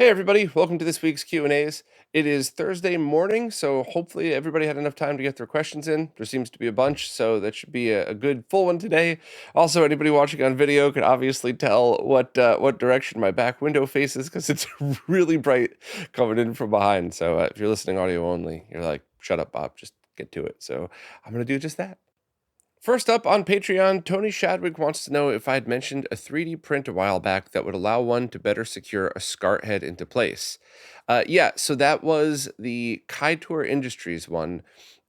Hey everybody, welcome to this week's Q&As. It is Thursday morning, so hopefully everybody had enough time to get their questions in. There seems to be a bunch, so that should be a good full one today. Also, anybody watching on video can obviously tell what direction my back window faces because it's really bright coming in from behind. So if you're listening audio only, you're like, shut up, Bob, just get to it. So I'm going to do just that. First up on Patreon, Tony Shadwick wants to know if I'd mentioned a 3D print a while back that would allow one to better secure a SCART head into place. Yeah, so that was the Kaitor Industries one.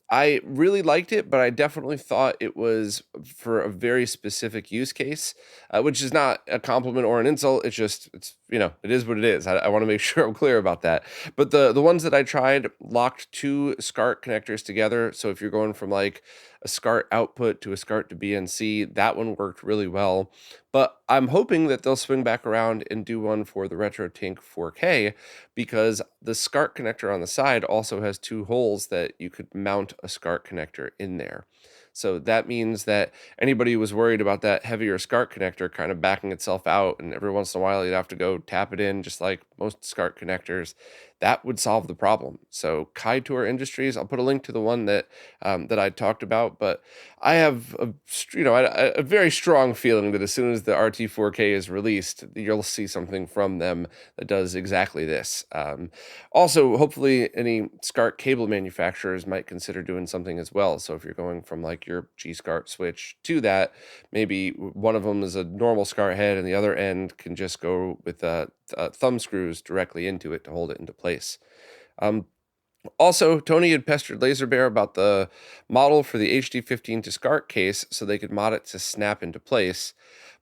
I really liked it, but I definitely thought it was for a very specific use case, which is not a compliment or an insult. It is what it is. I want to make sure I'm clear about that. But the ones that I tried locked two SCART connectors together. So if you're going from like a SCART output to a SCART to BNC, that one worked really well. But I'm hoping that they'll swing back around and do one for the RetroTink 4K because the SCART connector on the side also has two holes that you could mount a SCART connector in there. So that means that anybody who was worried about that heavier SCART connector kind of backing itself out, and every once in a while you'd have to go tap it in, just like most SCART connectors, that would solve the problem. So Kaitor Industries, I'll put a link to the one that I talked about, but I have a very strong feeling that as soon as the RT4K is released, you'll see something from them that does exactly this. Also, hopefully, any SCART cable manufacturers might consider doing something as well. So if you're going from like your G-SCART switch to that, maybe one of them is a normal SCART head and the other end can just go with thumb screws directly into it to hold it into place. Also, Tony had pestered LaserBear about the model for the HD15 to SCART case so they could mod it to snap into place,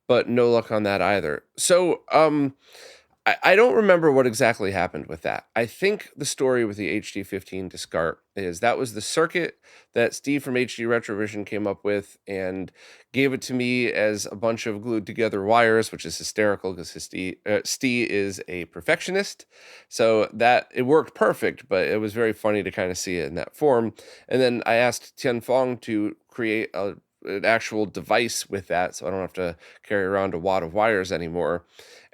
but no luck on that either. So, I don't remember what exactly happened with that. I think the story with the HD15 to SCART is that was the circuit that Steve from HD Retrovision came up with and gave it to me as a bunch of glued together wires, which is hysterical because Steve is a perfectionist. So that it worked perfect, but it was very funny to kind of see it in that form. And then I asked Tian Fong to create an actual device with that so I don't have to carry around a wad of wires anymore.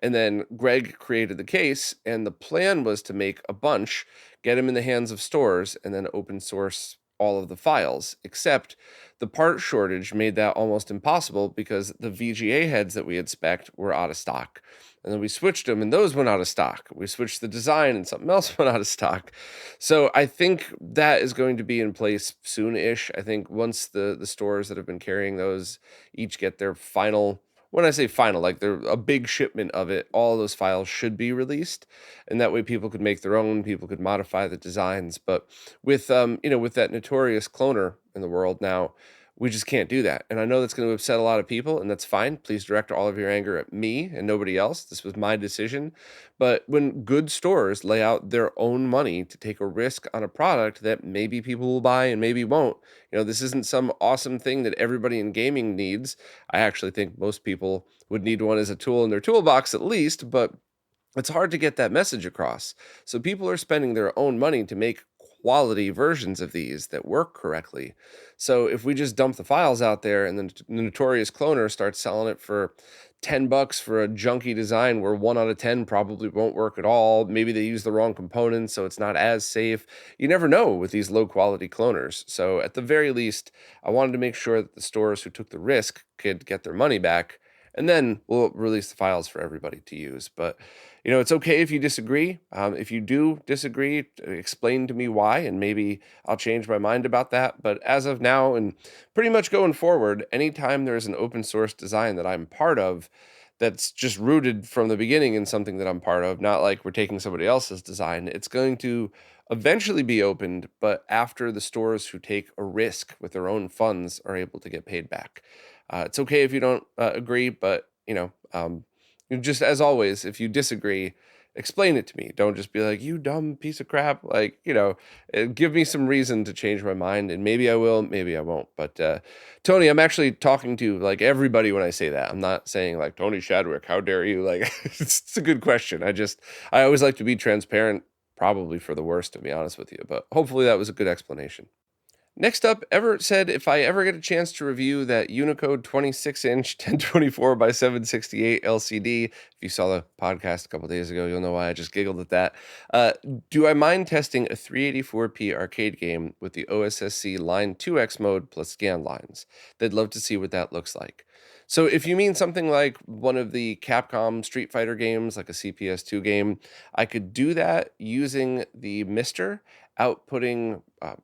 And then Greg created the case, and the plan was to make a bunch, get them in the hands of stores, and then open source all of the files, except the part shortage made that almost impossible because the VGA heads that we had spec'd were out of stock. And then we switched them, and those went out of stock. We switched the design, and something else went out of stock. So I think that is going to be in place soon-ish. I think once the stores that have been carrying those each get their final, when I say final, like they're a big shipment of it, all those files should be released, and that way people could make their own, people could modify the designs. But with with that notorious cloner in the world now, we just can't do that. And I know that's going to upset a lot of people, and that's fine. Please direct all of your anger at me and nobody else. This was my decision. But when good stores lay out their own money to take a risk on a product that maybe people will buy and maybe won't, this isn't some awesome thing that everybody in gaming needs. I actually think most people would need one as a tool in their toolbox at least, but it's hard to get that message across. So people are spending their own money to make quality versions of these that work correctly. So if we just dump the files out there and then the notorious cloner starts selling it for $10 for a junky design where 1 out of 10 probably won't work at all, maybe they use the wrong components so it's not as safe. You never know with these low quality cloners. So at the very least, I wanted to make sure that the stores who took the risk could get their money back, and then we'll release the files for everybody to use. But it's okay if you disagree. If you do disagree, explain to me why, and maybe I'll change my mind about that. But as of now, and pretty much going forward, anytime there's an open source design that I'm part of, that's just rooted from the beginning in something that I'm part of, not like we're taking somebody else's design, it's going to eventually be opened, but after the stores who take a risk with their own funds are able to get paid back. It's okay if you don't agree, but just as always, if you disagree, explain it to me. Don't just be like, you dumb piece of crap. Like, give me some reason to change my mind, and maybe I will, maybe I won't. But Tony, I'm actually talking to like everybody when I say that. I'm not saying like, Tony Shadwick, how dare you? Like, it's a good question. I always like to be transparent, probably for the worst, to be honest with you. But hopefully that was a good explanation. Next up, Everett said, if I ever get a chance to review that Unico 26-inch 1024 by 768 LCD, if you saw the podcast a couple days ago, you'll know why I just giggled at that. Do I mind testing a 384p arcade game with the OSSC Line 2X mode plus scan lines? They'd love to see what that looks like. So if you mean something like one of the Capcom Street Fighter games, like a CPS2 game, I could do that using the Mister, outputting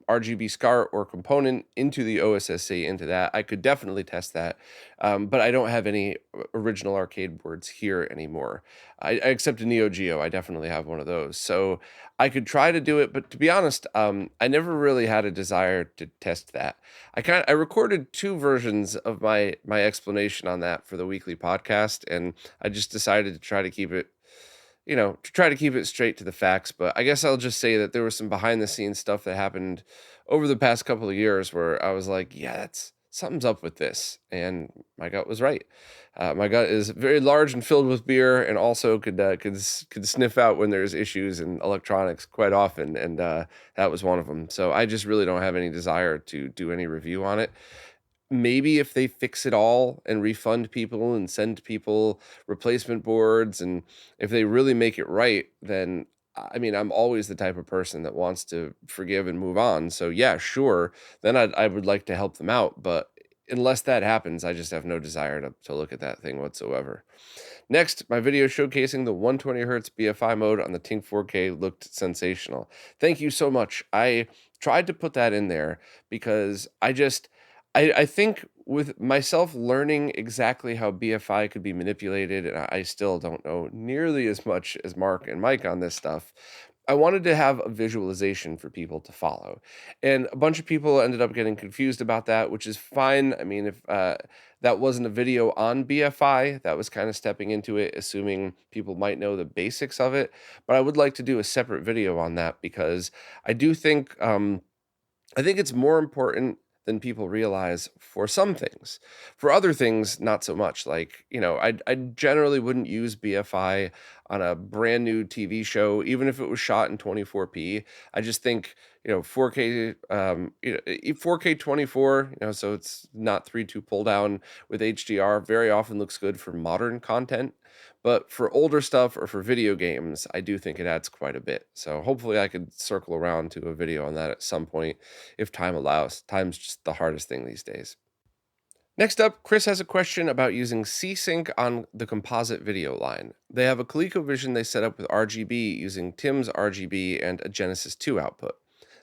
RGB SCART or component into the OSSC into that. I could definitely test that, but I don't have any original arcade boards here anymore. Except a Neo Geo, I definitely have one of those. So I could try to do it, but to be honest, I never really had a desire to test that. I recorded two versions of my explanation on that for the weekly podcast, and I just decided to try to keep it straight to the facts. But I guess I'll just say that there was some behind the scenes stuff that happened over the past couple of years where I was like, yeah, that's something's up with this. And my gut was right. My gut is very large and filled with beer, and also could sniff out when there's issues in electronics quite often. And that was one of them. So I just really don't have any desire to do any review on it. Maybe if they fix it all and refund people and send people replacement boards, and if they really make it right, then I mean, I'm always the type of person that wants to forgive and move on. So yeah, sure. Then I would like to help them out, but unless that happens, I just have no desire to look at that thing whatsoever. Next, my video showcasing the 120 hertz BFI mode on the Tink 4K looked sensational. Thank you so much. I tried to put that in there because I think with myself learning exactly how BFI could be manipulated, and I still don't know nearly as much as Mark and Mike on this stuff. I wanted to have a visualization for people to follow. And a bunch of people ended up getting confused about that, which is fine. I mean, if that wasn't a video on BFI, that was kind of stepping into it, assuming people might know the basics of it. But I would like to do a separate video on that because I do think I think it's more important than people realize for some things. For other things, not so much. Like, I generally wouldn't use BFI on a brand new TV show, even if it was shot in 24p. I just think, 4K, 4K 24, so it's not 3.2 pull down with HDR, very often looks good for modern content. But for older stuff or for video games, I do think it adds quite a bit. So hopefully I could circle around to a video on that at some point if time allows. Time's just the hardest thing these days. Next up, Chris has a question about using C-Sync on the composite video line. They have a ColecoVision they set up with RGB using Tim's RGB and a Genesis 2 output.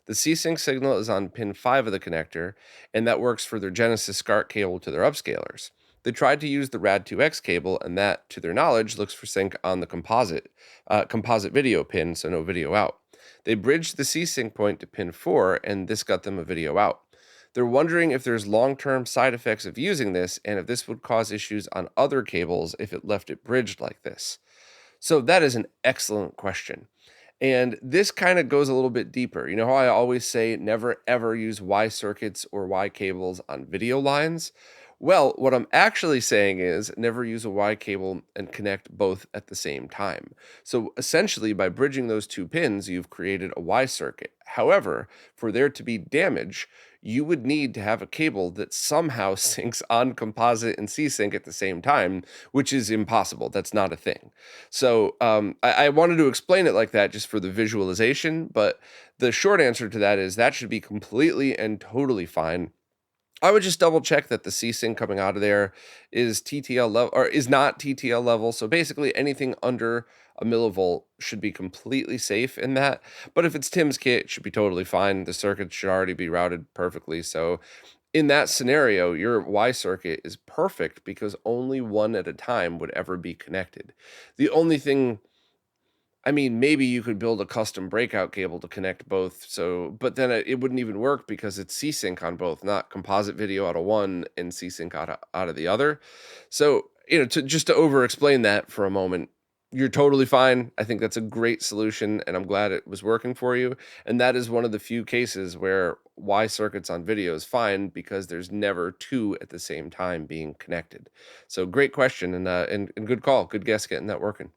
The C-Sync signal is on pin 5 of the connector, and that works for their Genesis SCART cable to their upscalers. They tried to use the RAD2X cable, and that, to their knowledge, looks for sync on the composite video pin, so no video out. They bridged the C-Sync point to pin 4, and this got them a video out. They're wondering if there's long-term side effects of using this, and if this would cause issues on other cables if it left it bridged like this. So that is an excellent question. And this kind of goes a little bit deeper. You know how I always say never ever use Y circuits or Y cables on video lines? Well, what I'm actually saying is never use a Y cable and connect both at the same time. So essentially, by bridging those two pins, you've created a Y circuit. However, for there to be damage, you would need to have a cable that somehow syncs on composite and C-Sync at the same time, which is impossible. That's not a thing. So I wanted to explain it like that just for the visualization, but the short answer to that is that should be completely and totally fine. I would just double check that the C-Sync coming out of there is TTL level or is not TTL level. So basically anything under a millivolt should be completely safe in that. But if it's Tim's kit, it should be totally fine. The circuit should already be routed perfectly. So in that scenario, your Y circuit is perfect because only one at a time would ever be connected. The only thing, I mean, maybe you could build a custom breakout cable to connect both. So, but then it wouldn't even work because it's C-Sync on both, not composite video out of one and C-Sync out of the other. So, to over explain that for a moment, you're totally fine. I think that's a great solution, and I'm glad it was working for you. And that is one of the few cases where Y circuits on video is fine because there's never two at the same time being connected. So, great question and good call. Good guess getting that working.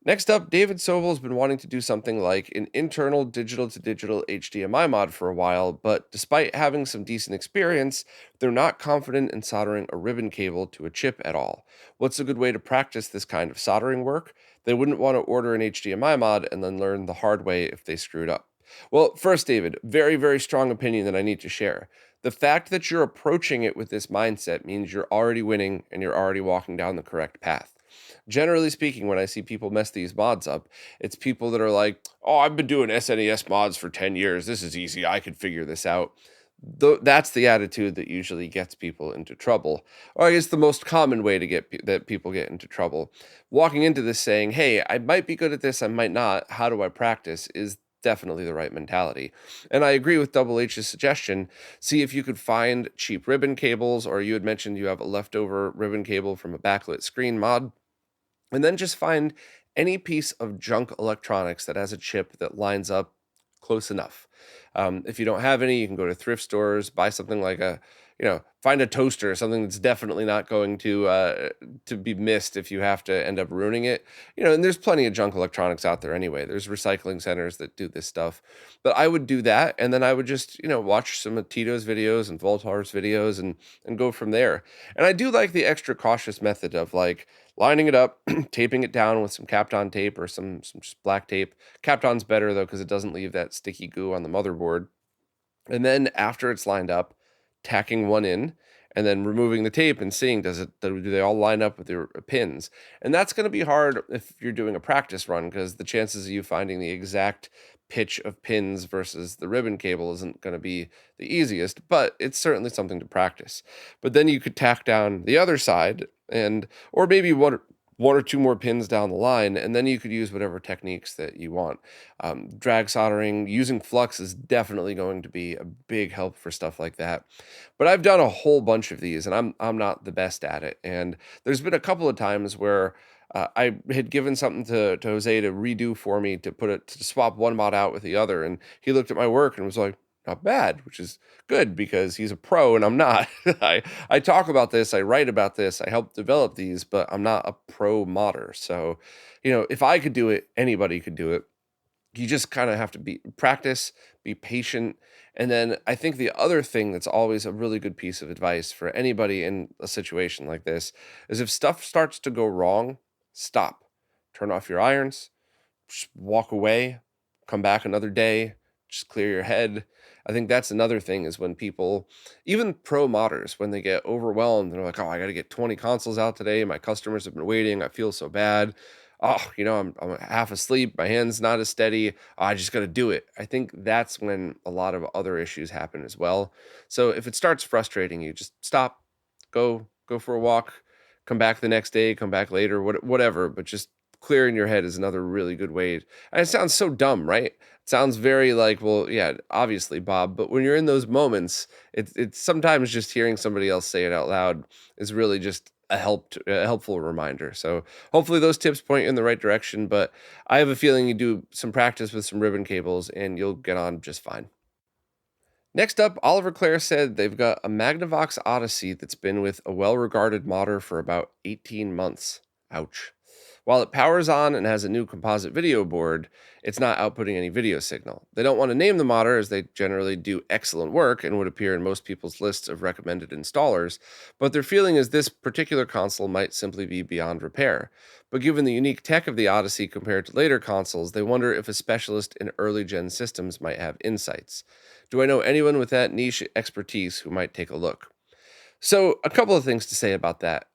Next up, David Sobel's been wanting to do something like an internal digital to digital HDMI mod for a while, but despite having some decent experience, they're not confident in soldering a ribbon cable to a chip at all. What's a good way to practice this kind of soldering work? They wouldn't want to order an HDMI mod and then learn the hard way if they screwed up. Well, first, David, very, very strong opinion that I need to share. The fact that you're approaching it with this mindset means you're already winning and you're already walking down the correct path. Generally speaking, when I see people mess these mods up, it's people that are like, "Oh, I've been doing SNES mods for 10 years. This is easy. I could figure this out." That's the attitude that usually gets people into trouble. Or I guess the most common way to that people get into trouble. Walking into this saying, "Hey, I might be good at this, I might not. How do I practice?" is definitely the right mentality. And I agree with Double H's suggestion. See if you could find cheap ribbon cables, or you had mentioned you have a leftover ribbon cable from a backlit screen mod, and then just find any piece of junk electronics that has a chip that lines up close enough. If you don't have any, you can go to thrift stores, buy something like find a toaster, something that's definitely not going to be missed if you have to end up ruining it. And there's plenty of junk electronics out there anyway. There's recycling centers that do this stuff. But I would do that, and then I would just watch some of Tito's videos and Voltar's videos and go from there. And I do like the extra cautious method of like lining it up, taping it down with some Kapton tape or some just black tape. Kapton's better though because it doesn't leave that sticky goo on the motherboard. And then after it's lined up, tacking one in and then removing the tape and seeing do they all line up with your pins. And that's going to be hard if you're doing a practice run because the chances of you finding the exact pitch of pins versus the ribbon cable isn't going to be the easiest, but it's certainly something to practice. But then you could tack down the other side and or maybe one or two more pins down the line, and then you could use whatever techniques that you want. Drag soldering, using flux is definitely going to be a big help for stuff like that. But I've done a whole bunch of these, and I'm not the best at it. And there's been a couple of times where I had given something to Jose to redo for me to swap one mod out with the other, and he looked at my work and was like, "Not bad," which is good because he's a pro and I'm not. I talk about this, I write about this, I help develop these, but I'm not a pro modder. So, if I could do it, anybody could do it. You just kind of have to be patient. And then I think the other thing that's always a really good piece of advice for anybody in a situation like this is if stuff starts to go wrong, stop. Turn off your irons, just walk away, come back another day, just clear your head. I think that's another thing is when people, even pro modders, when they get overwhelmed, they're like, "Oh, I got to get 20 consoles out today. My customers have been waiting. I feel so bad. Oh, I'm half asleep. My hand's not as steady. I just got to do it." I think that's when a lot of other issues happen as well. So if it starts frustrating you, just stop, go for a walk, come back the next day, come back later, whatever, but just clearing your head is another really good way. And it sounds so dumb, right? It sounds very like, well, yeah, obviously, Bob. But when you're in those moments, it's sometimes just hearing somebody else say it out loud is really just a helpful reminder. So hopefully those tips point you in the right direction. But I have a feeling you do some practice with some ribbon cables and you'll get on just fine. Next up, Oliver Clare said they've got a Magnavox Odyssey that's been with a well regarded modder for about 18 months. Ouch. While it powers on and has a new composite video board, it's not outputting any video signal. They don't want to name the modder as they generally do excellent work and would appear in most people's lists of recommended installers, but their feeling is this particular console might simply be beyond repair. But given the unique tech of the Odyssey compared to later consoles, they wonder if a specialist in early gen systems might have insights. Do I know anyone with that niche expertise who might take a look? So, a couple of things to say about that.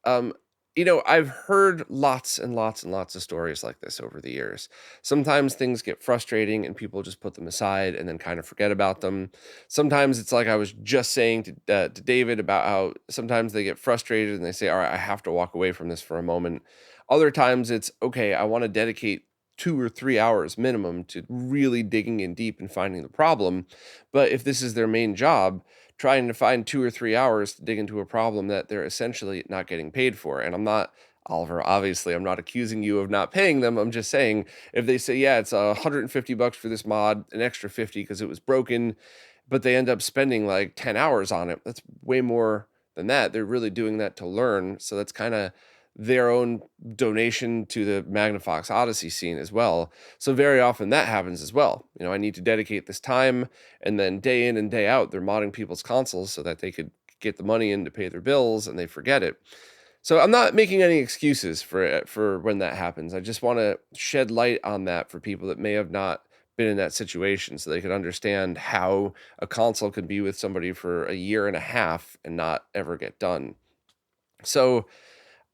I've heard lots and lots and lots of stories like this over the years. Sometimes things get frustrating and people just put them aside and then kind of forget about them. Sometimes it's like I was just saying to David about how sometimes they get frustrated and they say, "All right, I have to walk away from this for a moment." Other times it's, "Okay, I want to dedicate 2 or 3 hours minimum to really digging in deep and finding the problem." But if this is their main job, trying to find 2 or 3 hours to dig into a problem that they're essentially not getting paid for. And I'm not, Oliver, obviously, I'm not accusing you of not paying them. I'm just saying if they say, "Yeah, it's $150 for this mod, an extra 50 because it was broken," but they end up spending like 10 hours on it, that's way more than that. They're really doing that to learn. So that's kind of their own donation to the Magnavox Odyssey scene as well. So very often that happens as well. I need to dedicate this time, and then day in and day out, they're modding people's consoles so that they could get the money in to pay their bills, and they forget it. So I'm not making any excuses for when that happens. I just want to shed light on that for people that may have not been in that situation, so they could understand how a console could be with somebody for a year and a half and not ever get done. So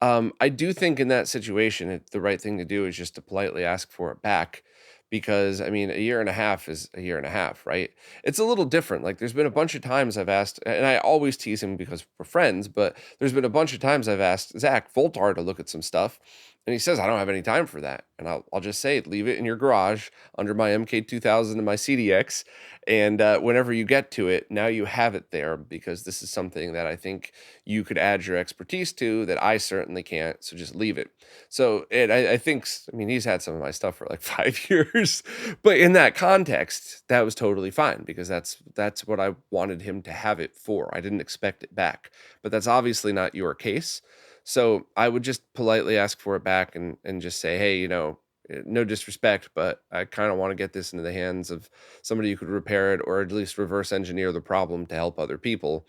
I do think in that situation, the right thing to do is just to politely ask for it back, because I mean, a year and a half is a year and a half, right? It's a little different. Like, there's been a bunch of times I've asked, and I always tease him because we're friends, but there's been a bunch of times I've asked Zach Voltar to look at some stuff, and he says, I don't have any time for that. And I'll just say, leave it in your garage under my MK2000 and my CDX. And whenever you get to it, now you have it there, because this is something that I think you could add your expertise to that I certainly can't. So just leave it. So I think, I mean, he's had some of my stuff for like 5 years, but in that context, that was totally fine, because that's what I wanted him to have it for. I didn't expect it back, but that's obviously not your case. So I would just politely ask for it back, and just say, hey, no disrespect, but I kind of want to get this into the hands of somebody who could repair it, or at least reverse engineer the problem to help other people,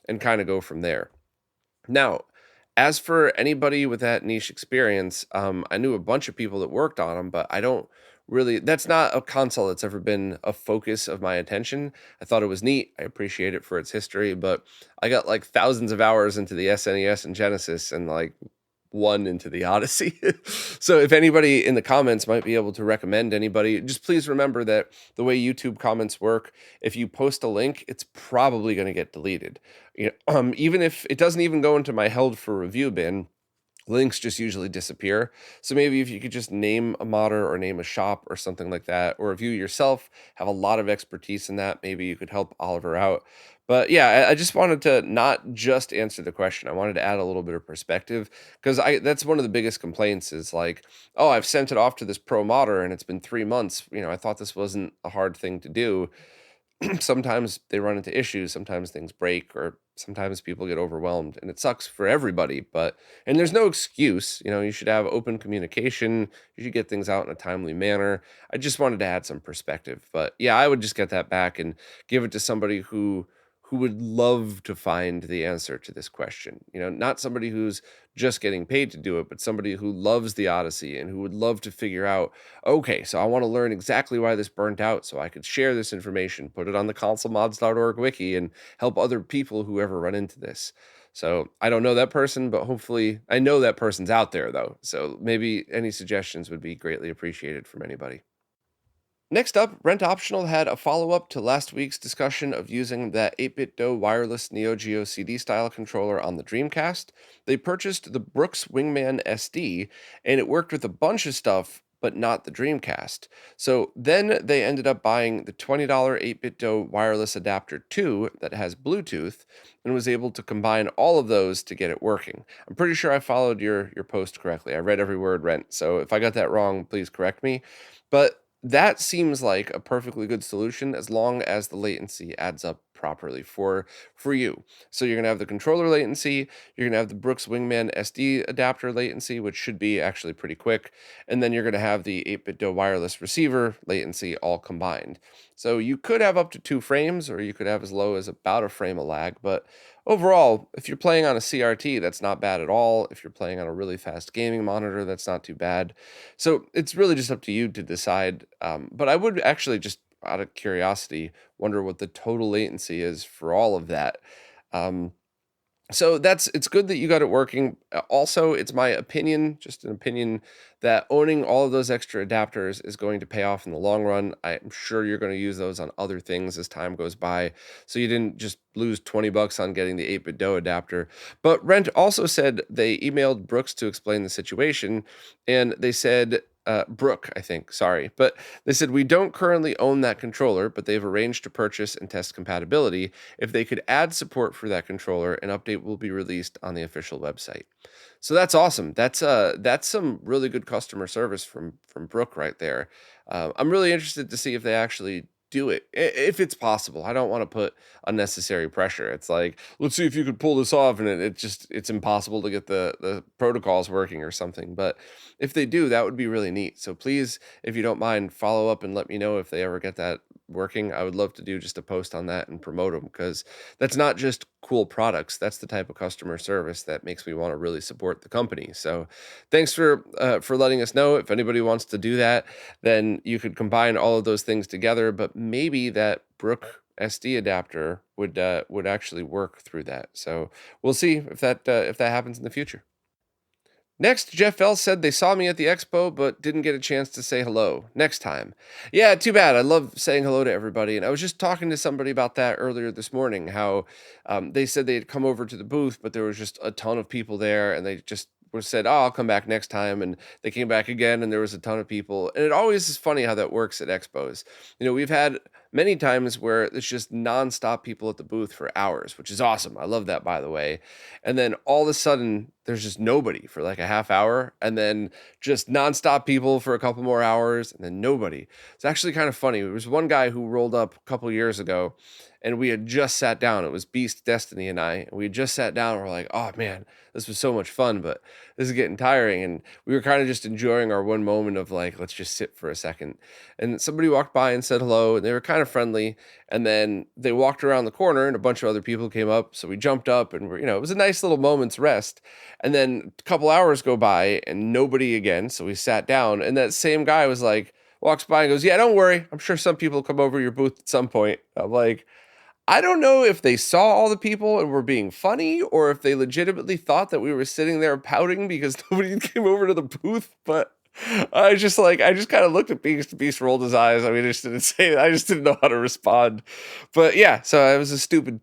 and kind of go from there. Now, as for anybody with that niche experience, I knew a bunch of people that worked on them, but I don't really, that's not a console that's ever been a focus of my attention. I thought it was neat. I appreciate it for its history, but I got like thousands of hours into the SNES and Genesis, and like one into the Odyssey. So if anybody in the comments might be able to recommend anybody, just please remember that the way YouTube comments work, if you post a link, it's probably going to get deleted. Even if it doesn't even go into my held for review bin, links just usually disappear. So maybe if you could just name a modder or name a shop or something like that, or if you yourself have a lot of expertise in that, maybe you could help Oliver out. But yeah, I just wanted to not just answer the question. I wanted to add a little bit of perspective, because I that's one of the biggest complaints is like, oh, I've sent it off to this pro modder and it's been 3 months. I thought this wasn't a hard thing to do. Sometimes they run into issues, sometimes things break, or sometimes people get overwhelmed, and it sucks for everybody. And there's no excuse. You should have open communication, you should get things out in a timely manner. I just wanted to add some perspective. But yeah, I would just get that back and give it to somebody who would love to find the answer to this question. Not somebody who's just getting paid to do it, but somebody who loves the Odyssey and who would love to figure out, okay, so I want to learn exactly why this burnt out so I could share this information, put it on the consolemods.org wiki, and help other people who ever run into this. So I don't know that person, but hopefully I know that person's out there, though. So maybe any suggestions would be greatly appreciated from anybody. Next up, Rent Optional had a follow-up to last week's discussion of using that 8-bit DOE wireless Neo Geo CD style controller on the Dreamcast. They purchased the Brooks Wingman SD, and it worked with a bunch of stuff, but not the Dreamcast. So then they ended up buying the $20 8-bit DOE wireless adapter 2 that has Bluetooth, and was able to combine all of those to get it working. I'm pretty sure I followed your post correctly. I read every word, Rent, so if I got that wrong, please correct me. But that seems like a perfectly good solution, as long as the latency adds up properly for you. So you're going to have the controller latency, you're going to have the Brooks Wingman SD adapter latency, which should be actually pretty quick, and then you're going to have the 8-bit DOE wireless receiver latency all combined. So you could have up to 2 frames, or you could have as low as about a frame of lag, but overall, if you're playing on a CRT, that's not bad at all. If you're playing on a really fast gaming monitor, that's not too bad. So it's really just up to you to decide. But I would actually, just out of curiosity, wonder what the total latency is for all of that. Um, so it's good that you got it working. Also, it's my opinion, just an opinion, that owning all of those extra adapters is going to pay off in the long run. I'm sure you're going to use those on other things as time goes by. So you didn't just lose $20 on getting the 8-bit DOE adapter. But Rent also said they emailed Brooks to explain the situation, and they said, Brooke, I think, sorry. But they said, we don't currently own that controller, but they've arranged to purchase and test compatibility. If they could add support for that controller, an update will be released on the official website. So that's awesome. That's some really good customer service from Brooke right there. I'm really interested to see if they actually do it if it's possible. I don't want to put unnecessary pressure. It's like, let's see if you could pull this off, and it's impossible to get the protocols working or something. But if they do, that would be really neat. So please, if you don't mind, follow up and let me know if they ever get that working. I would love to do just a post on that and promote them, because that's not just cool products. That's the type of customer service that makes me want to really support the company. So thanks for letting us know. If anybody wants to do that, then you could combine all of those things together. But maybe that Brook SD adapter would actually work through that. So we'll see if that happens in the future. Next, Jeff L said they saw me at the Expo, but didn't get a chance to say hello. Next time. Yeah, too bad. I love saying hello to everybody. And I was just talking to somebody about that earlier this morning, how they said they had come over to the booth, but there was just a ton of people there, and they just said, oh, I'll come back next time. And they came back again, and there was a ton of people. And it always is funny how that works at Expos. We've had many times where it's just nonstop people at the booth for hours, which is awesome. I love that, by the way. And then all of a sudden, there's just nobody for like a half hour, and then just nonstop people for a couple more hours, and then nobody. It's actually kind of funny. There was one guy who rolled up a couple years ago, and we had just sat down. It was Beast, Destiny, and I. And we had just sat down, and we're like, oh man, this was so much fun, but this is getting tiring. And we were kind of just enjoying our one moment of like, let's just sit for a second. And somebody walked by and said hello, and they were kind of friendly. And then they walked around the corner, and a bunch of other people came up. So we jumped up, and it was a nice little moment's rest. And then a couple hours go by, and nobody again. So we sat down, and that same guy was like, walks by and goes, yeah, don't worry. I'm sure some people come over your booth at some point. I'm like, I don't know if they saw all the people and were being funny, or if they legitimately thought that we were sitting there pouting because nobody came over to the booth. But I just kind of looked at Beast. Beast rolled his eyes. I mean, I just didn't say it. I just didn't know how to respond. But yeah, so it was a stupid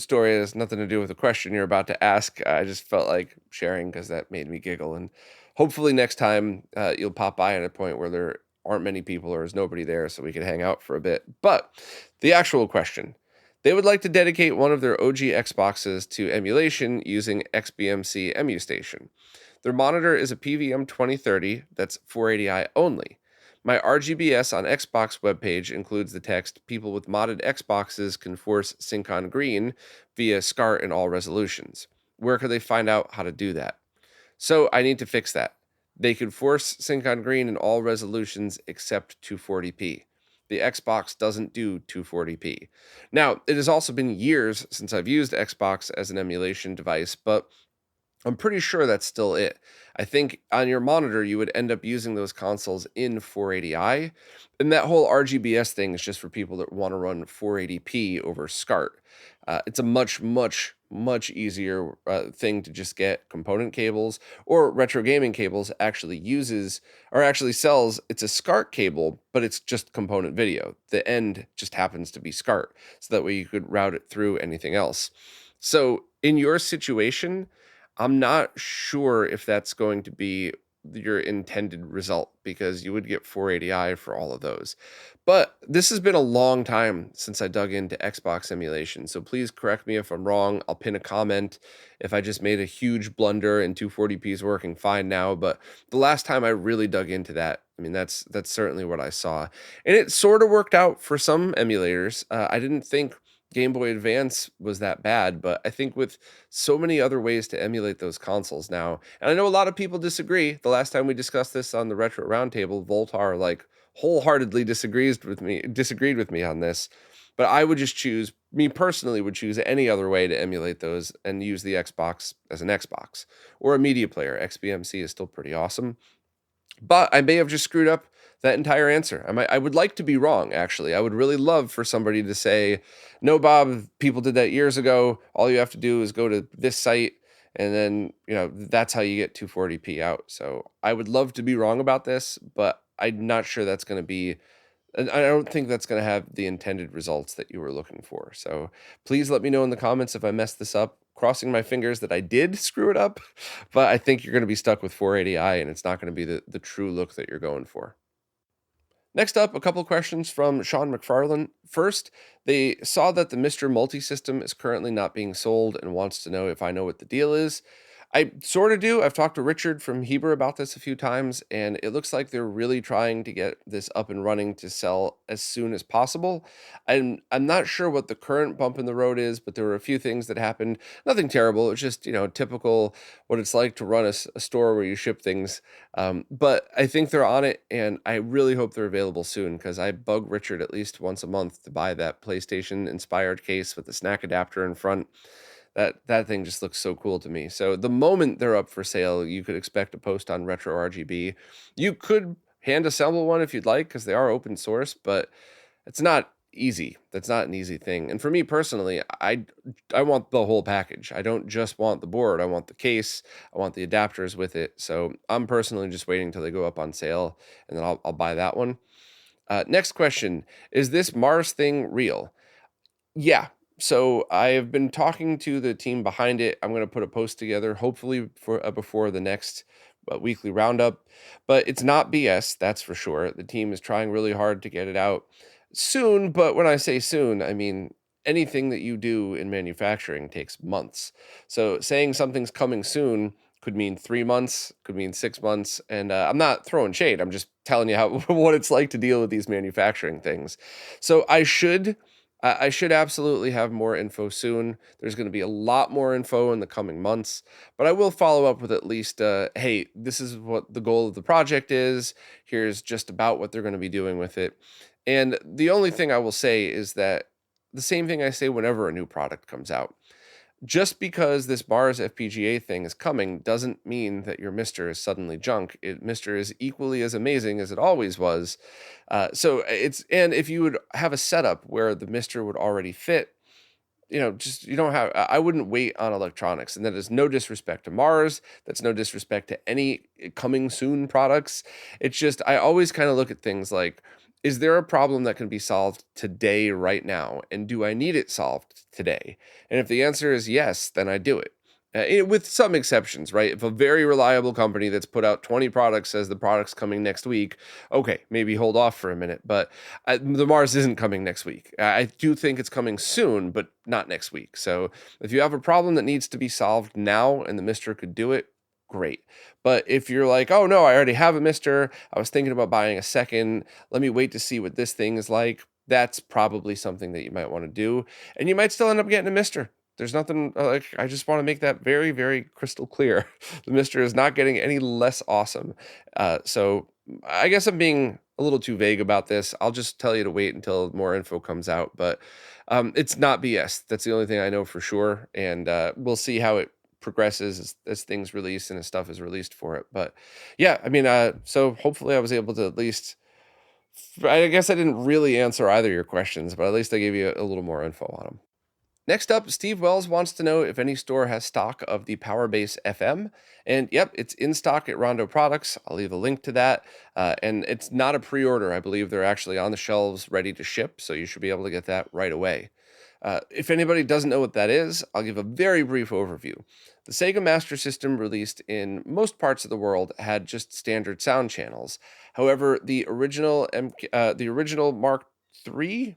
story. It has nothing to do with the question you're about to ask. I just felt like sharing because that made me giggle. And hopefully next time you'll pop by at a point where there aren't many people or there's nobody there, so we can hang out for a bit. But the actual question. They would like to dedicate one of their OG Xboxes to emulation using XBMC EmuStation. Their monitor is a PVM 2030 that's 480i only. My RGBS on Xbox webpage includes the text, people with modded Xboxes can force sync on green via SCART in all resolutions. Where could they find out how to do that? So I need to fix that. They could force sync on green in all resolutions except 240p. The Xbox doesn't do 240p. Now, it has also been years since I've used Xbox as an emulation device, but I'm pretty sure that's still it. I think on your monitor, you would end up using those consoles in 480i. And that whole RGBS thing is just for people that want to run 480p over SCART. It's a much easier thing to just get component cables, or retro gaming cables actually sells. It's a SCART cable, but it's just component video. The end just happens to be SCART, so that way you could route it through anything else. So in your situation, I'm not sure if that's going to be your intended result, because you would get 480i for all of those. But this has been a long time since I dug into Xbox emulation, so please correct me if I'm wrong. I'll pin a comment if I just made a huge blunder and 240p is working fine now. But the last time I really dug into that, I mean, that's certainly what I saw. And it sort of worked out for some emulators. I didn't think Game Boy Advance was that bad, but I think with so many other ways to emulate those consoles now, and I know a lot of people disagree. The last time we discussed this on the Retro Roundtable, Voltar wholeheartedly disagreed with me on this. But I would just choose, me personally would choose any other way to emulate those and use the Xbox as an Xbox or a media player. XBMC is still pretty awesome. But I may have just screwed up that entire answer. I would like to be wrong, actually. I would really love for somebody to say, no, Bob, people did that years ago. All you have to do is go to this site, and then, that's how you get 240p out. So I would love to be wrong about this, but I'm not sure that's going to be, and I don't think that's going to have the intended results that you were looking for. So please let me know in the comments if I messed this up. Crossing my fingers that I did screw it up, but I think you're going to be stuck with 480i, and it's not going to be the true look that you're going for. Next up, a couple questions from Sean McFarland. First, they saw that the Mr. MultiSystem is currently not being sold and wants to know if I know what the deal is. I sort of do. I've talked to Richard from Heber about this a few times, and it looks like they're really trying to get this up and running to sell as soon as possible. I'm not sure what the current bump in the road is, but there were a few things that happened. Nothing terrible. It's just, typical what it's like to run a store where you ship things. But I think they're on it, and I really hope they're available soon because I bug Richard at least once a month to buy that PlayStation inspired case with the snack adapter in front. That thing just looks so cool to me. So the moment they're up for sale, you could expect a post on RetroRGB. You could hand assemble one if you'd like, because they are open source, but it's not easy. That's not an easy thing. And for me personally, I want the whole package. I don't just want the board. I want the case. I want the adapters with it. So I'm personally just waiting until they go up on sale, and then I'll buy that one. Next question: is this Mars thing real? Yeah. So I have been talking to the team behind it. I'm going to put a post together, hopefully for before the next weekly roundup. But it's not BS, that's for sure. The team is trying really hard to get it out soon. But when I say soon, I mean anything that you do in manufacturing takes months. So saying something's coming soon could mean 3 months, could mean 6 months. And I'm not throwing shade. I'm just telling you how what it's like to deal with these manufacturing things. So I should absolutely have more info soon. There's going to be a lot more info in the coming months, but I will follow up with at least, hey, this is what the goal of the project is. Here's just about what they're going to be doing with it. And the only thing I will say is that the same thing I say whenever a new product comes out. Just because this Mars FPGA thing is coming doesn't mean that your Mister is suddenly junk. Mister is equally as amazing as it always was. And if you would have a setup where the Mister would already fit, just you don't have. I wouldn't wait on electronics, and that is no disrespect to Mars. That's no disrespect to any coming soon products. It's just I always kind of look at things like, is there a problem that can be solved today, right now? And do I need it solved today? And if the answer is yes, then I do it. With some exceptions, right? If a very reliable company that's put out 20 products says the product's coming next week, okay, maybe hold off for a minute. But the Mars isn't coming next week. I do think it's coming soon, but not next week. So if you have a problem that needs to be solved now and the Mister could do it, great. But if you're like, oh no, I already have a Mister, I was thinking about buying a second, let me wait to see what this thing is like, that's probably something that you might want to do. And you might still end up getting a Mister. There's nothing like, I just want to make that very, very crystal clear. The Mister is not getting any less awesome. So I guess I'm being a little too vague about this. I'll just tell you to wait until more info comes out. But it's not BS. That's the only thing I know for sure. And we'll see how it progresses as things release and as stuff is released for it. But yeah, I mean, so hopefully I was able to at least, I guess I didn't really answer either of your questions, but at least I gave you a little more info on them. Next up, Steve Wells wants to know if any store has stock of the Powerbase FM. And yep, it's in stock at Rondo Products. I'll leave a link to that. And it's not a pre-order. I believe they're actually on the shelves ready to ship, so you should be able to get that right away. If anybody doesn't know what that is, I'll give a very brief overview. The Sega Master System, released in most parts of the world, had just standard sound channels. However, the original Mark II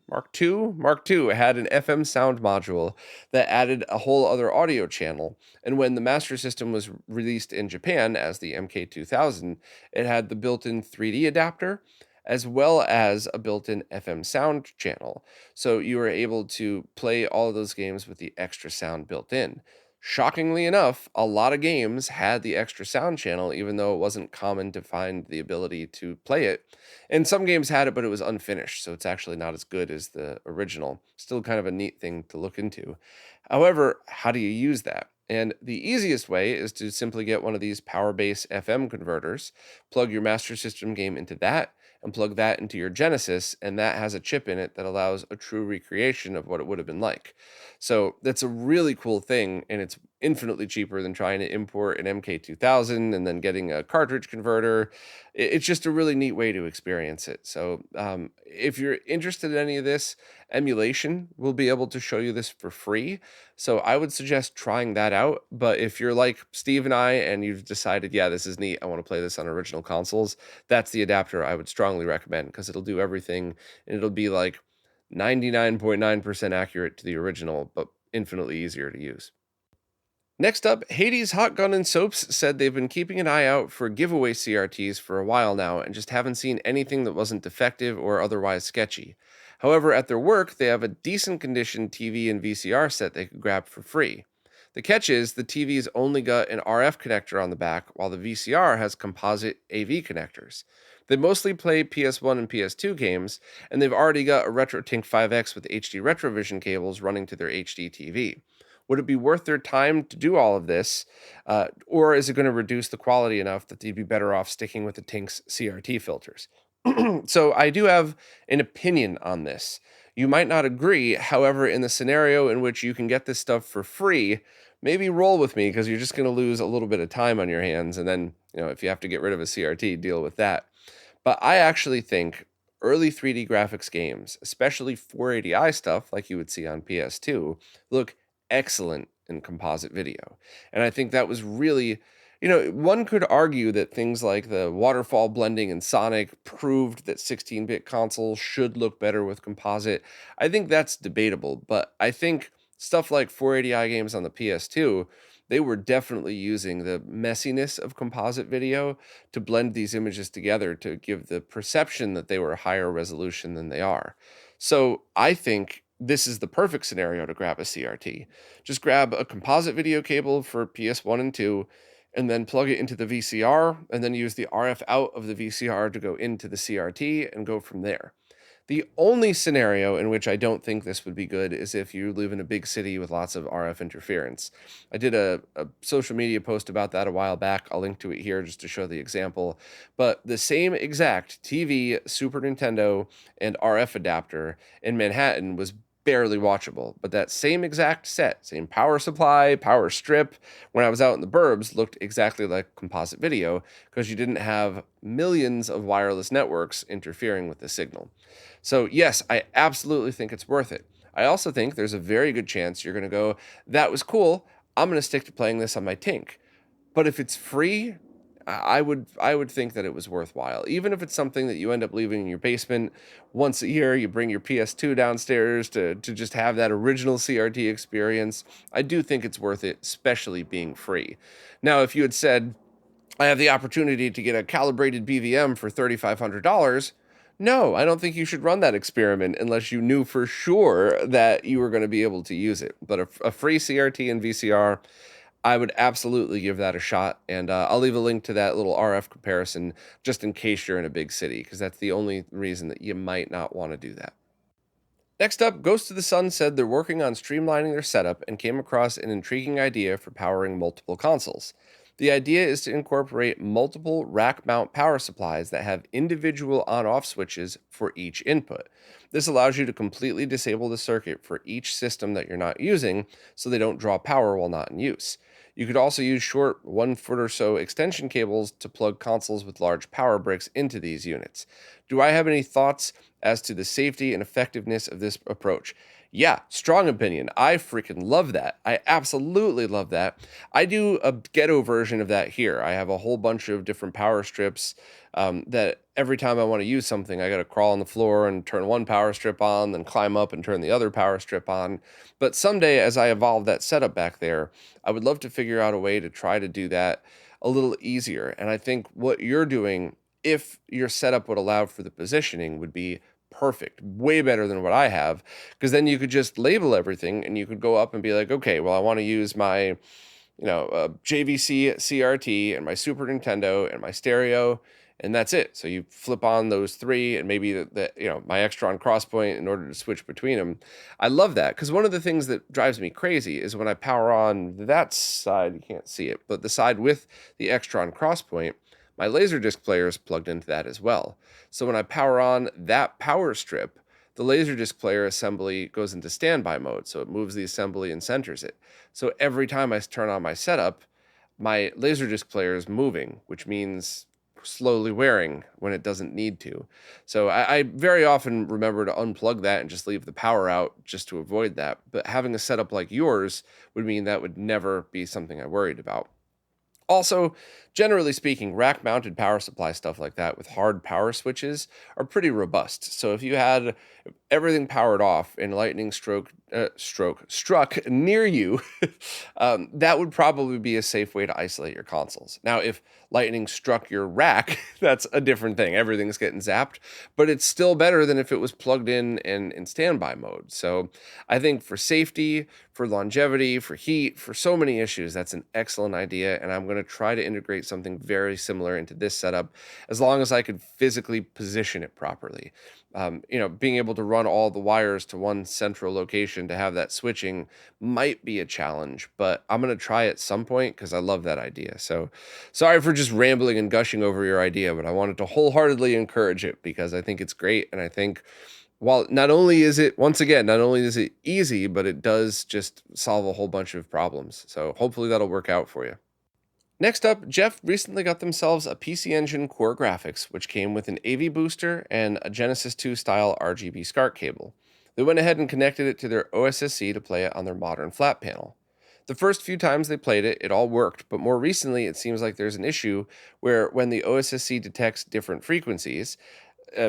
had an FM sound module that added a whole other audio channel. And when the Master System was released in Japan as the MK2000, it had the built-in 3D adapter as well as a built-in FM sound channel. So you were able to play all of those games with the extra sound built in. Shockingly enough, a lot of games had the extra sound channel, even though it wasn't common to find the ability to play it. And some games had it, but it was unfinished, so it's actually not as good as the original. Still kind of a neat thing to look into. However, how do you use that? And the easiest way is to simply get one of these Powerbase FM converters, plug your Master System game into that, and plug that into your Genesis, and that has a chip in it that allows a true recreation of what it would have been like. So that's a really cool thing, and it's infinitely cheaper than trying to import an MK2000 and then getting a cartridge converter. It's just a really neat way to experience it. So if you're interested in any of this, emulation will be able to show you this for free. So I would suggest trying that out. But if you're like Steve and I, and you've decided, yeah, this is neat, I want to play this on original consoles, that's the adapter I would strongly recommend, because it'll do everything, and it'll be like 99.9% accurate to the original, but infinitely easier to use. Next up, Hades Hot Gun and Soaps said they've been keeping an eye out for giveaway CRTs for a while now and just haven't seen anything that wasn't defective or otherwise sketchy. However, at their work, they have a decent condition TV and VCR set they could grab for free. The catch is the TV's only got an RF connector on the back, while the VCR has composite AV connectors. They mostly play PS1 and PS2 games, and they've already got a RetroTink 5X with HD Retrovision cables running to their HD TV. Would it be worth their time to do all of this? Or is it going to reduce the quality enough that they'd be better off sticking with the Tink's CRT filters? So I do have an opinion on this. You might not agree. However, in the scenario in which you can get this stuff for free, maybe roll with me because you're just going to lose a little bit of time on your hands. And then, if you have to get rid of a CRT, deal with that. But I actually think early 3D graphics games, especially 480i stuff like you would see on PS2, look excellent in composite video. And I think that was really, one could argue that things like the waterfall blending in Sonic proved that 16-bit consoles should look better with composite. I think that's debatable, but I think stuff like 480i games on the PS2, they were definitely using the messiness of composite video to blend these images together to give the perception that they were higher resolution than they are. So I think this is the perfect scenario to grab a CRT. Just grab a composite video cable for PS1 and 2, and then plug it into the VCR, and then use the RF out of the VCR to go into the CRT and go from there. The only scenario in which I don't think this would be good is if you live in a big city with lots of RF interference. I did a social media post about that a while back. I'll link to it here just to show the example. But the same exact TV, Super Nintendo, and RF adapter in Manhattan was barely watchable, but that same exact set, same power supply, power strip, when I was out in the burbs, looked exactly like composite video because you didn't have millions of wireless networks interfering with the signal. So yes, I absolutely think it's worth it. I also think there's a very good chance you're going to go, that was cool, I'm going to stick to playing this on my Tink. But if it's free, I would think that it was worthwhile. Even if it's something that you end up leaving in your basement once a year, you bring your PS2 downstairs to just have that original CRT experience. I do think it's worth it, especially being free. Now, if you had said, I have the opportunity to get a calibrated BVM for $3,500, no, I don't think you should run that experiment unless you knew for sure that you were going to be able to use it. But a free CRT and VCR, I would absolutely give that a shot, and I'll leave a link to that little RF comparison just in case you're in a big city, because that's the only reason that you might not want to do that. Next up, Ghost of the Sun said they're working on streamlining their setup and came across an intriguing idea for powering multiple consoles. The idea is to incorporate multiple rack mount power supplies that have individual on-off switches for each input. This allows you to completely disable the circuit for each system that you're not using so they don't draw power while not in use. You could also use short 1 foot or so extension cables to plug consoles with large power bricks into these units. Do I have any thoughts as to the safety and effectiveness of this approach? Yeah, strong opinion. I freaking love that. I absolutely love that. I do a ghetto version of that here. I have a whole bunch of different power strips that every time I want to use something, I got to crawl on the floor and turn one power strip on, then climb up and turn the other power strip on. But someday, as I evolve that setup back there, I would love to figure out a way to try to do that a little easier. And I think what you're doing, if your setup would allow for the positioning, would be perfect, way better than what I have, because then you could just label everything and you could go up and be like, okay, well, I want to use my, JVC CRT and my Super Nintendo and my stereo, and that's it. So you flip on those three and maybe my Extron Crosspoint in order to switch between them. I love that because one of the things that drives me crazy is when I power on that side, you can't see it, but the side with the Extron Crosspoint, my Laserdisc player is plugged into that as well. So when I power on that power strip, the Laserdisc player assembly goes into standby mode. So it moves the assembly and centers it. So every time I turn on my setup, my Laserdisc player is moving, which means slowly wearing when it doesn't need to. So I very often remember to unplug that and just leave the power out just to avoid that. But having a setup like yours would mean that would never be something I worried about. Also, generally speaking, rack mounted power supply stuff like that with hard power switches are pretty robust. So if you had everything powered off and lightning struck near you, that would probably be a safe way to isolate your consoles. Now, if lightning struck your rack, that's a different thing. Everything's getting zapped, but it's still better than if it was plugged in in standby mode. So I think for safety, for longevity, for heat, for so many issues, that's an excellent idea. And I'm going to try to integrate something very similar into this setup as long as I could physically position it properly. Being able to run all the wires to one central location to have that switching might be a challenge, but I'm going to try at some point because I love that idea. So sorry for just rambling and gushing over your idea, but I wanted to wholeheartedly encourage it because I think it's great. And I think while not only is it, once again, not only is it easy, but it does just solve a whole bunch of problems. So hopefully that'll work out for you. Next up, Jeff recently got themselves a PC Engine Core Graphics, which came with an AV booster and a Genesis 2 style RGB SCART cable. They went ahead and connected it to their OSSC to play it on their modern flat panel. The first few times they played it, it all worked, but more recently it seems like there's an issue where when the OSSC detects different frequencies,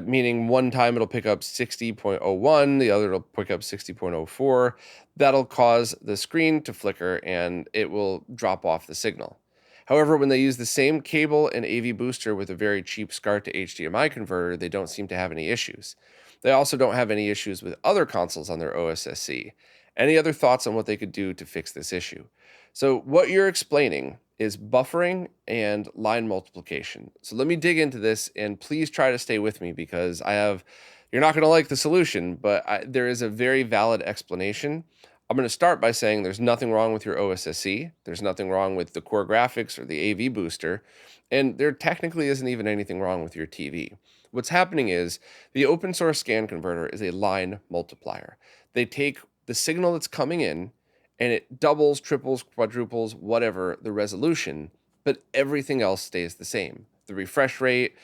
meaning one time it'll pick up 60.01, the other it'll pick up 60.04, that'll cause the screen to flicker and it will drop off the signal. However, when they use the same cable and AV booster with a very cheap SCART to HDMI converter, they don't seem to have any issues. They also don't have any issues with other consoles on their OSSC. Any other thoughts on what they could do to fix this issue? So, what you're explaining is buffering and line multiplication. So, let me dig into this and please try to stay with me because you're not going to like the solution, but there is a very valid explanation. I'm going to start by saying there's nothing wrong with your OSSC. There's nothing wrong with the core graphics or the AV booster. And there technically isn't even anything wrong with your TV. What's happening is the open source scan converter is a line multiplier. They take the signal that's coming in and it doubles, triples, quadruples, whatever the resolution, but everything else stays the same. The refresh rate,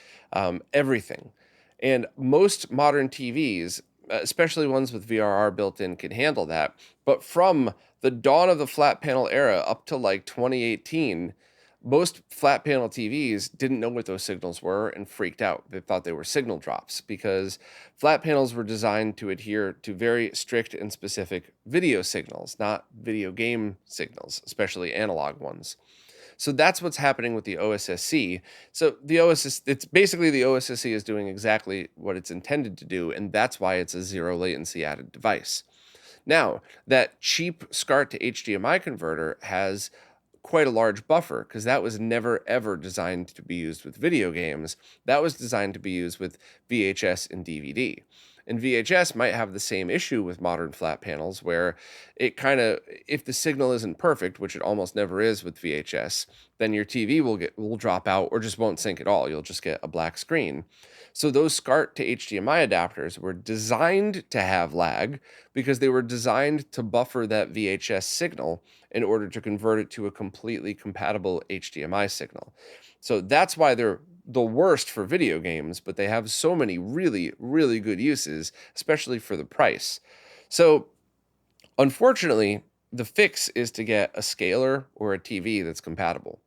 everything. And most modern TVs, especially ones with VRR built in, can handle that. But from the dawn of the flat panel era up to like 2018, most flat panel TVs didn't know what those signals were and freaked out. They thought they were signal drops because flat panels were designed to adhere to very strict and specific video signals, not video game signals, especially analog ones. So that's what's happening with the OSSC. So it's basically the OSSC is doing exactly what it's intended to do, and that's why it's a zero latency added device. Now, that cheap SCART to HDMI converter has quite a large buffer because that was never ever designed to be used with video games. That was designed to be used with VHS and DVD. And VHS might have the same issue with modern flat panels where it if the signal isn't perfect, which it almost never is with VHS, then your TV will drop out or just won't sync at all. You'll just get a black screen. So those SCART to HDMI adapters were designed to have lag because they were designed to buffer that VHS signal in order to convert it to a completely compatible HDMI signal. So that's why they're the worst for video games, but they have so many really, really good uses, especially for the price. So unfortunately, the fix is to get a scaler or a TV that's compatible.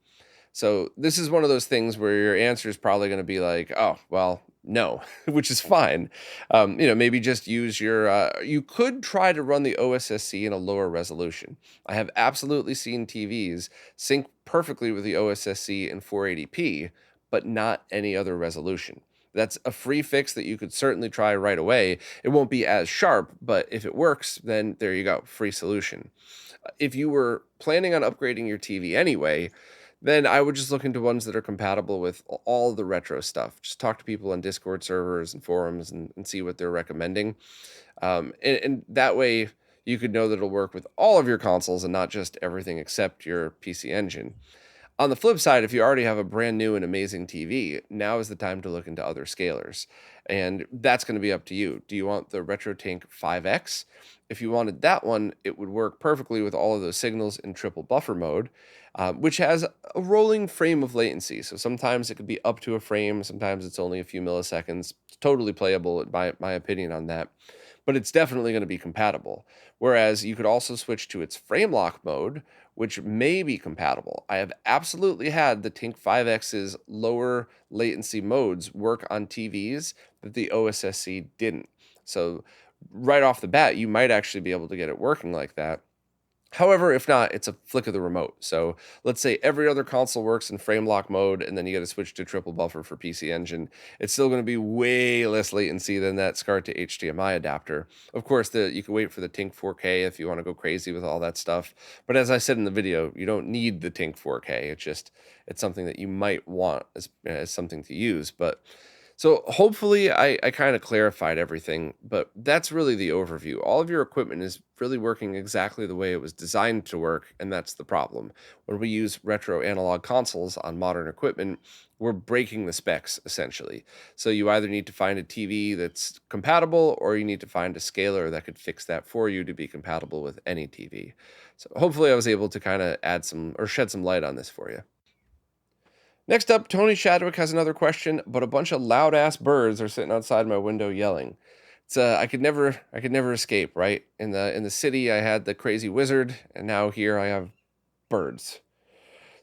So this is one of those things where your answer is probably going to be like, oh, well, no, which is fine. Maybe just use you could try to run the OSSC in a lower resolution. I have absolutely seen TVs sync perfectly with the OSSC in 480p, but not any other resolution. That's a free fix that you could certainly try right away. It won't be as sharp, but if it works, then there you go, free solution. If you were planning on upgrading your TV anyway, then I would just look into ones that are compatible with all the retro stuff. Just talk to people on Discord servers and forums and see what they're recommending. And that way you could know that it'll work with all of your consoles and not just everything except your PC Engine. On the flip side, if you already have a brand new and amazing TV, now is the time to look into other scalers. And that's going to be up to you. Do you want the RetroTink 5X? If you wanted that one, it would work perfectly with all of those signals in triple buffer mode, which has a rolling frame of latency. So sometimes it could be up to a frame, sometimes it's only a few milliseconds. It's totally playable, in my opinion on that. But it's definitely going to be compatible. Whereas you could also switch to its frame lock mode, which may be compatible. I have absolutely had the Tink 5X's lower latency modes work on TVs that the OSSC didn't. So right off the bat, you might actually be able to get it working like that. However, if not, it's a flick of the remote. So let's say every other console works in frame lock mode, and then you got to switch to triple buffer for PC Engine. It's still going to be way less latency than that SCART to HDMI adapter. Of course, you can wait for the Tink 4K if you want to go crazy with all that stuff. But as I said in the video, you don't need the Tink 4K. It's something that you might want as something to use. But so hopefully I kind of clarified everything, but that's really the overview. All of your equipment is really working exactly the way it was designed to work, and that's the problem. When we use retro analog consoles on modern equipment, we're breaking the specs essentially. So you either need to find a TV that's compatible, or you need to find a scaler that could fix that for you to be compatible with any TV. So hopefully I was able to kind of add some or shed some light on this for you. Next up, Tony Shadwick has another question, but a bunch of loud ass birds are sitting outside my window yelling. It's I could never escape, right? In the city I had the crazy wizard, and now here I have birds.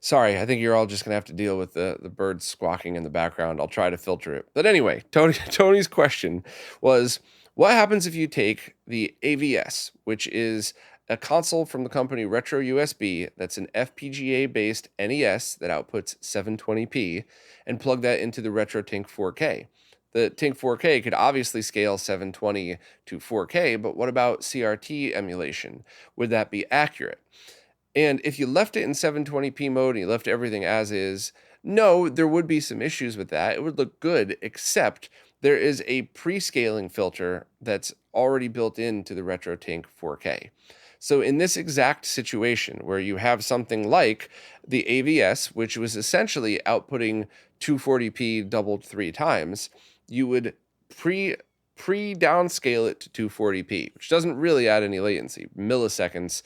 Sorry, I think you're all just gonna have to deal with the birds squawking in the background. I'll try to filter it. But anyway, Tony's question was, what happens if you take the AVS, which is a console from the company Retro USB that's an FPGA-based NES that outputs 720p, and plug that into the RetroTink 4K? The Tink 4K could obviously scale 720 to 4K, but what about CRT emulation? Would that be accurate? And if you left it in 720p mode and you left everything as is, no, there would be some issues with that. It would look good, except there is a pre-scaling filter that's already built into the RetroTink 4K. So in this exact situation where you have something like the AVS, which was essentially outputting 240p doubled 3 times, you would pre-downscale it to 240p, which doesn't really add any latency, milliseconds.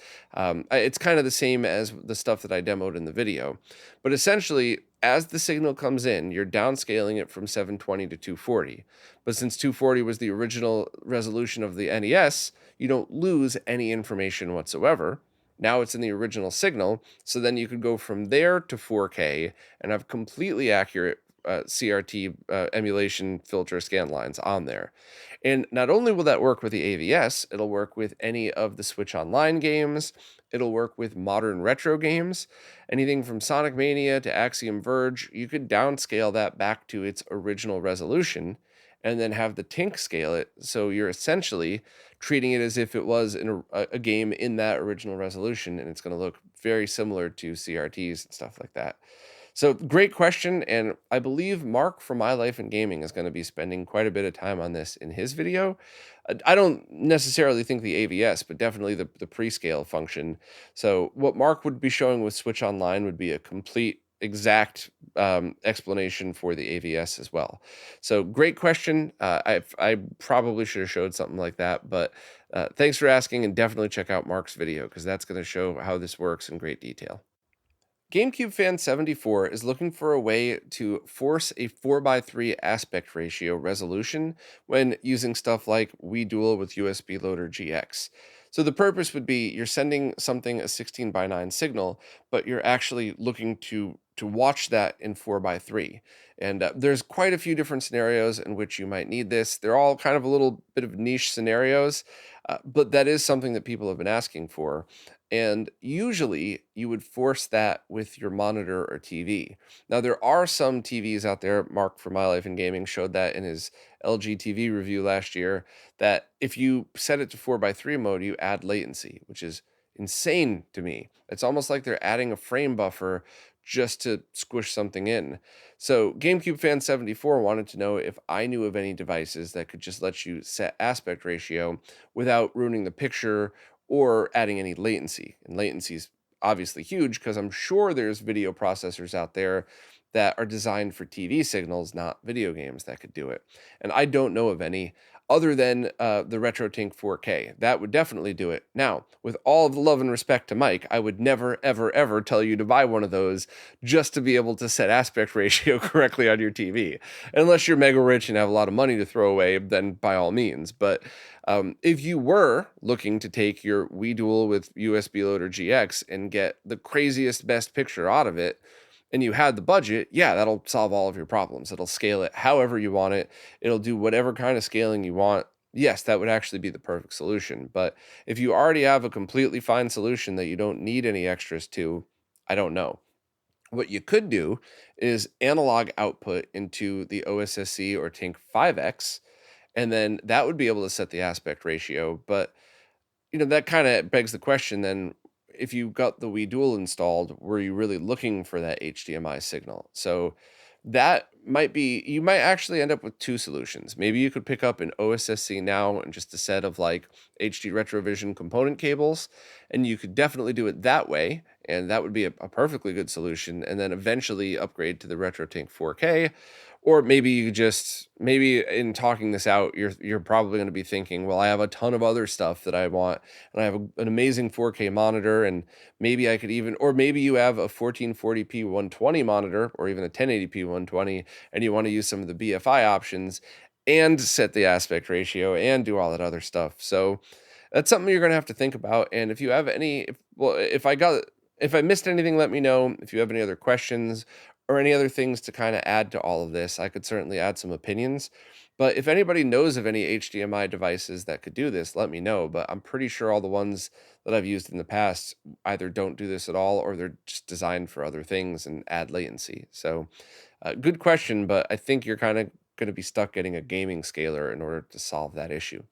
It's kind of the same as the stuff that I demoed in the video. But essentially, as the signal comes in, you're downscaling it from 720 to 240. But since 240 was the original resolution of the NES, you don't lose any information whatsoever. Now it's in the original signal, so then you could go from there to 4K and have completely accurate CRT emulation filter scan lines on there. And not only will that work with the AVS, it'll work with any of the Switch Online games. It'll work with modern retro games. Anything from Sonic Mania to Axiom Verge, you could downscale that back to its original resolution and then have the Tink scale it. So you're essentially treating it as if it was in a game in that original resolution, and it's going to look very similar to CRTs and stuff like that. So great question, and I believe Mark from My Life in Gaming is going to be spending quite a bit of time on this in his video. I don't necessarily think the AVS, but definitely the pre-scale function. So what Mark would be showing with Switch Online would be a complete exact explanation for the AVS as well. So great question. I probably should have showed something like that, but thanks for asking, and definitely check out Mark's video because that's going to show how this works in great detail. GameCube Fan 74 is looking for a way to force a 4:3 aspect ratio resolution when using stuff like Wii Dual with USB Loader GX. So the purpose would be you're sending something a 16:9 signal, but you're actually looking to watch that in 4:3. And there's quite a few different scenarios in which you might need this. They're all kind of a little bit of niche scenarios, but that is something that people have been asking for. And usually you would force that with your monitor or TV. Now, there are some TVs out there, Mark from My Life in Gaming showed that in his LG TV review last year, that if you set it to 4:3 mode, you add latency, which is insane to me. It's almost like they're adding a frame buffer just to squish something in. So GameCube Fan 74 wanted to know if I knew of any devices that could just let you set aspect ratio without ruining the picture or adding any latency. And latency is obviously huge because I'm sure there's video processors out there that are designed for TV signals, not video games that could do it. And I don't know of any other than the RetroTink 4K. That would definitely do it. Now, with all of the love and respect to Mike, I would never, ever, ever tell you to buy one of those just to be able to set aspect ratio correctly on your TV. Unless you're mega rich and have a lot of money to throw away, then by all means. But if you were looking to take your Wii Dual with USB Loader GX and get the craziest best picture out of it, and you had the budget, yeah, that'll solve all of your problems. It'll scale it however you want it. It'll do whatever kind of scaling you want. Yes, that would actually be the perfect solution. But if you already have a completely fine solution that you don't need any extras to, I don't know. What you could do is analog output into the OSSC or Tink 5X, and then that would be able to set the aspect ratio. But that kind of begs the question then, if you got the Wii Dual installed, were you really looking for that HDMI signal? So that might be, you might actually end up with two solutions. Maybe you could pick up an OSSC now and just a set of like HD Retrovision component cables, and you could definitely do it that way. And that would be a perfectly good solution. And then eventually upgrade to the RetroTink 4K. Or maybe you just, maybe in talking this out, you're probably going to be thinking, well, I have a ton of other stuff that I want, and I have an amazing 4K monitor, and maybe I could even, or maybe you have a 1440p 120 monitor, or even a 1080p 120, and you want to use some of the BFI options and set the aspect ratio and do all that other stuff. So that's something you're going to have to think about. And if you have any, if I missed anything, let me know. If you have any other questions or any other things to kind of add to all of this, I could certainly add some opinions. But if anybody knows of any HDMI devices that could do this, let me know. But I'm pretty sure all the ones that I've used in the past either don't do this at all, or they're just designed for other things and add latency. So good question, but I think you're kind of going to be stuck getting a gaming scaler in order to solve that issue.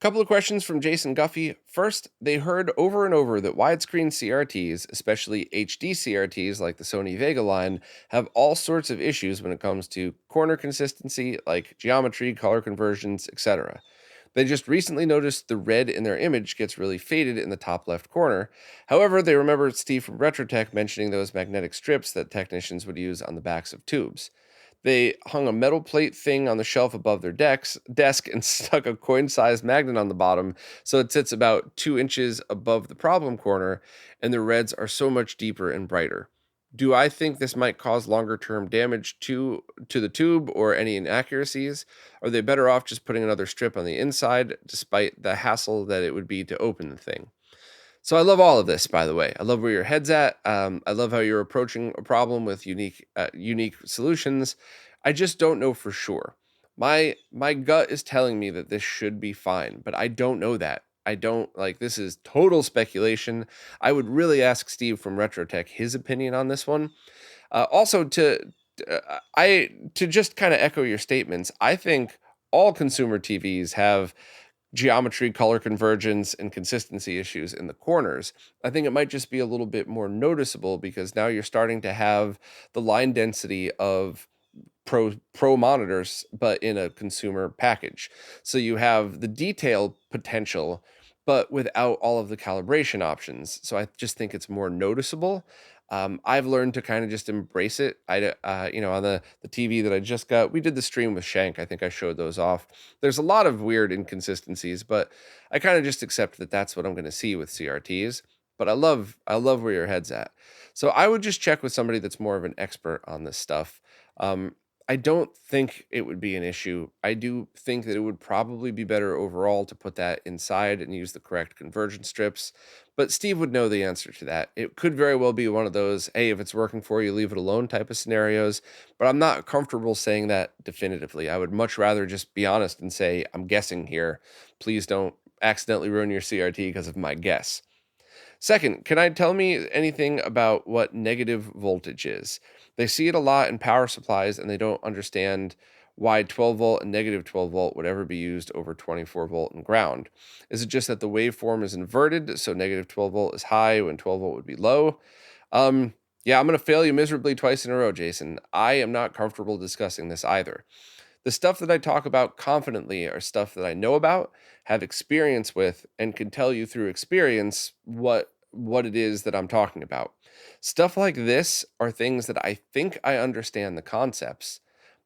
Couple of questions from Jason Guffey. First, they heard over and over that widescreen CRTs, especially HD CRTs like the Sony Vega line, have all sorts of issues when it comes to corner consistency, like geometry, color conversions, etc. They just recently noticed the red in their image gets really faded in the top left corner. However, they remember Steve from RetroTech mentioning those magnetic strips that technicians would use on the backs of tubes. They hung a metal plate thing on the shelf above their desk and stuck a coin-sized magnet on the bottom, so it sits about 2 inches above the problem corner, and the reds are so much deeper and brighter. Do I think this might cause longer-term damage to the tube or any inaccuracies? Are they better off just putting another strip on the inside, despite the hassle that it would be to open the thing? So I love all of this, by the way. I love where your head's at. I love how you're approaching a problem with unique solutions. I just don't know for sure. My gut is telling me that this should be fine, but I don't know that. I don't like, this is total speculation. I would really ask Steve from RetroTech his opinion on this one. Also, to just kind of echo your statements, I think all consumer TVs have geometry, color convergence, and consistency issues in the corners. I think it might just be a little bit more noticeable because now you're starting to have the line density of pro monitors, but in a consumer package. So you have the detail potential, but without all of the calibration options. So I just think it's more noticeable. I've learned to kind of just embrace it. On the TV that I just got, we did the stream with Shank. I think I showed those off. There's a lot of weird inconsistencies, but I kind of just accept that that's what I'm going to see with CRTs. But I love where your head's at. So I would just check with somebody that's more of an expert on this stuff. I don't think it would be an issue. I do think that it would probably be better overall to put that inside and use the correct convergence strips. But Steve would know the answer to that. It could very well be one of those, hey, if it's working for you, leave it alone type of scenarios. But I'm not comfortable saying that definitively. I would much rather just be honest and say, I'm guessing here. Please don't accidentally ruin your CRT because of my guess. Second, can I tell me anything about what negative voltage is? They see it a lot in power supplies and they don't understand why 12 volt and negative 12 volt would ever be used over 24 volt and ground. Is it just that the waveform is inverted, so negative 12 volt is high when 12 volt would be low? Yeah, I'm going to fail you miserably twice in a row, Jason. I am not comfortable discussing this either. The stuff that I talk about confidently are stuff that I know about, have experience with, and can tell you through experience what it is that I'm talking about. Stuff like this are things that I think I understand the concepts,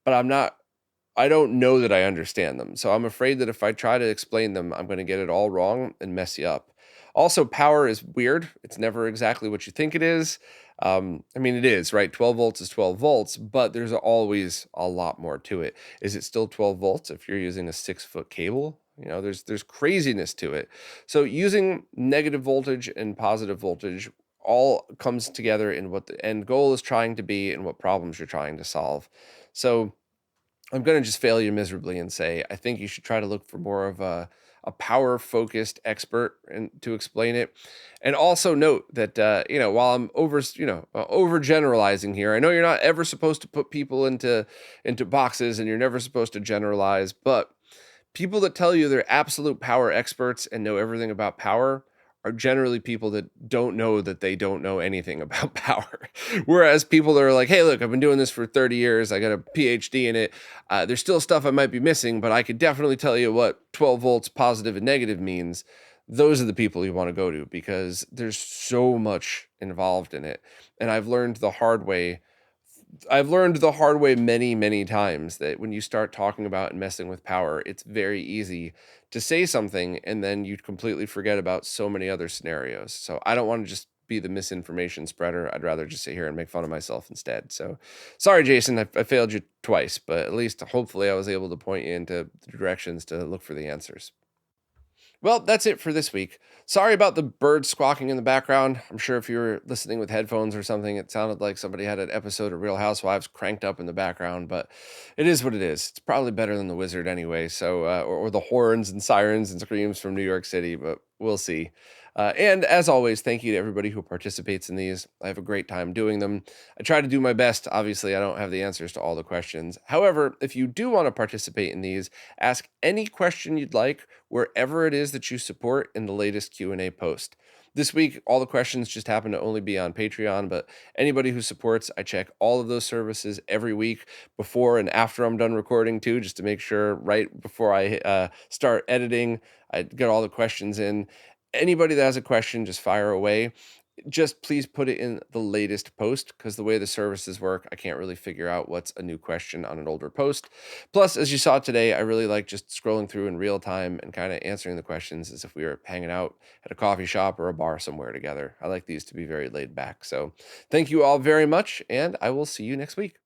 but I don't know that I understand them. So I'm afraid that if I try to explain them, I'm going to get it all wrong and mess you up. Also, power is weird. It's never exactly what you think it is. I mean, it is, right? 12 volts is 12 volts, but there's always a lot more to it. Is it still 12 volts if you're using a 6-foot cable? There's craziness to it. So using negative voltage and positive voltage all comes together in what the end goal is trying to be and what problems you're trying to solve. So I'm going to just fail you miserably and say I think you should try to look for more of a power focused expert and to explain it. And also note that while I'm overgeneralizing here, I know you're not ever supposed to put people into boxes and you're never supposed to generalize, but people that tell you they're absolute power experts and know everything about power are generally people that don't know that they don't know anything about power. Whereas people that are like, hey, look, I've been doing this for 30 years. I got a PhD in it. There's still stuff I might be missing, but I could definitely tell you what 12 volts positive and negative means. Those are the people you want to go to because there's so much involved in it. And I've learned the hard way many, many times that when you start talking about and messing with power, it's very easy to say something and then you completely forget about so many other scenarios. So I don't want to just be the misinformation spreader. I'd rather just sit here and make fun of myself instead. So sorry, Jason, I failed you twice, but at least hopefully I was able to point you into the directions to look for the answers. Well, that's it for this week. Sorry about the birds squawking in the background. I'm sure if you were listening with headphones or something, it sounded like somebody had an episode of Real Housewives cranked up in the background, but it is what it is. It's probably better than The Wizard anyway, so or the horns and sirens and screams from New York City, but we'll see. And as always, thank you to everybody who participates in these. I have a great time doing them. I try to do my best. Obviously, I don't have the answers to all the questions. However, if you do want to participate in these, ask any question you'd like wherever it is that you support in the latest Q&A post. This week, all the questions just happen to only be on Patreon, but anybody who supports, I check all of those services every week before and after I'm done recording too, just to make sure right before I start editing, I get all the questions in. Anybody that has a question, just fire away. Just please put it in the latest post because the way the services work, I can't really figure out what's a new question on an older post. Plus, as you saw today, I really like just scrolling through in real time and kind of answering the questions as if we were hanging out at a coffee shop or a bar somewhere together. I like these to be very laid back. So thank you all very much, and I will see you next week.